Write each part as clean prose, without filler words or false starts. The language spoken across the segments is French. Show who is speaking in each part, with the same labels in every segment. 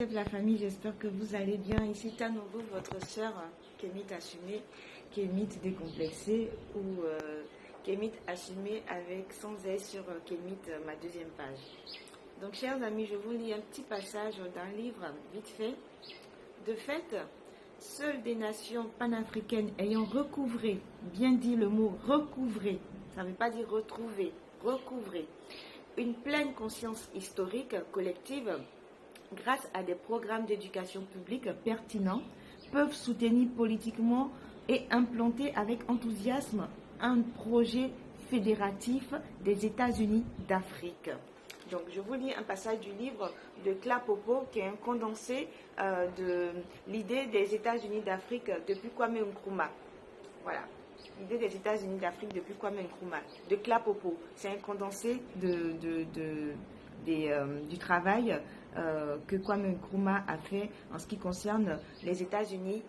Speaker 1: La famille, j'espère que vous allez bien. Ici, à nouveau votre sœur Kémit Assumée, Kémit décomplexée ou Kémit Assumée avec sans S sur Kémit, ma deuxième page. Donc, chers amis, je vous lis un petit passage d'un livre, vite fait. De fait, seules des nations panafricaines ayant recouvré, bien dit le mot recouvrer, ça ne veut pas dire retrouver, recouvrer, une pleine conscience historique collective, grâce à des programmes d'éducation publique pertinents, peuvent soutenir politiquement et implanter avec enthousiasme un projet fédératif des États-Unis d'Afrique. Donc, je vous lis un passage du livre de Klapopo, qui est un condensé de l'idée des États-Unis d'Afrique depuis Kwame Nkrumah. Voilà, l'idée des États-Unis d'Afrique depuis Kwame Nkrumah, de Klapopo. C'est un condensé du travail que Kwame Nkrumah a fait en ce qui concerne les États-Unis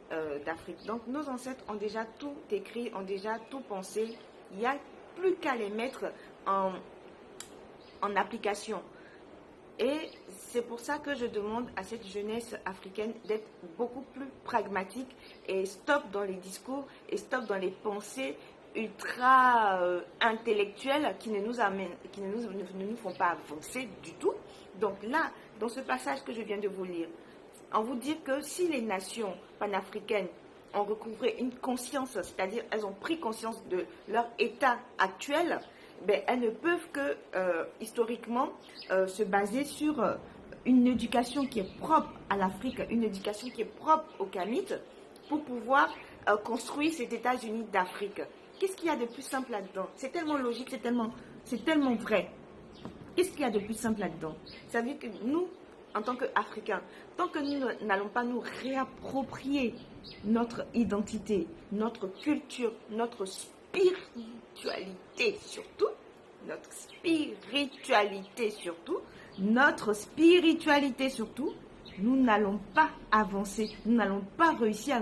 Speaker 1: d'Afrique. Donc nos ancêtres ont déjà tout écrit, ont déjà tout pensé. Il n'y a plus qu'à les mettre en application. Et c'est pour ça que je demande à cette jeunesse africaine d'être beaucoup plus pragmatique et stop dans les discours et stop dans les pensées ultra intellectuelles qui ne nous font pas avancer du tout. Donc là, dans ce passage que je viens de vous lire, on vous dit que si les nations panafricaines ont recouvré une conscience, c'est-à-dire elles ont pris conscience de leur état actuel, ben, elles ne peuvent que historiquement se baser sur une éducation qui est propre à l'Afrique, une éducation qui est propre aux Kamites, pour pouvoir construire cet États-Unis d'Afrique. Qu'est-ce qu'il y a de plus simple là-dedans? C'est tellement logique, c'est tellement vrai. Qu'est-ce qu'il y a de plus simple là-dedans? Ça veut dire que nous, en tant qu'Africains, tant que nous n'allons pas nous réapproprier notre identité, notre culture, notre spiritualité surtout, nous n'allons pas avancer, nous n'allons pas réussir à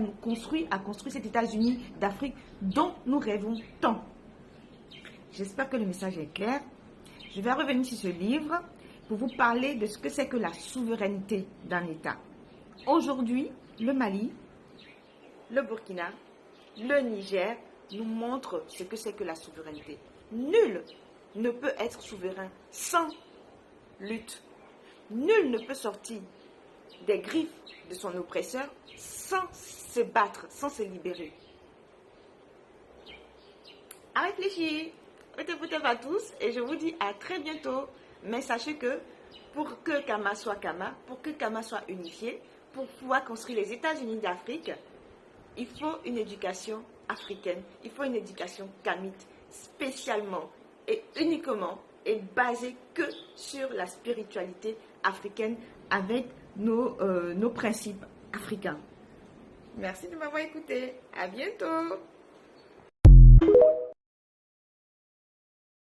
Speaker 1: construire cet États-Unis d'Afrique dont nous rêvons tant. J'espère que le message est clair. Je vais revenir sur ce livre pour vous parler de ce que c'est que la souveraineté d'un État. Aujourd'hui, le Mali, le Burkina, le Niger nous montrent ce que c'est que la souveraineté. Nul ne peut être souverain sans lutte. Nul ne peut sortir des griffes de son oppresseur sans se battre, sans se libérer. À réfléchir. Peut-être à tous et je vous dis à très bientôt. Mais sachez que pour que Kama soit Kama, pour que Kama soit unifié, pour pouvoir construire les États-Unis d'Afrique, il faut une éducation africaine, il faut une éducation kamite, spécialement et uniquement et basée que sur la spiritualité africaine avec nos principes africains. Merci de m'avoir écouté. À bientôt.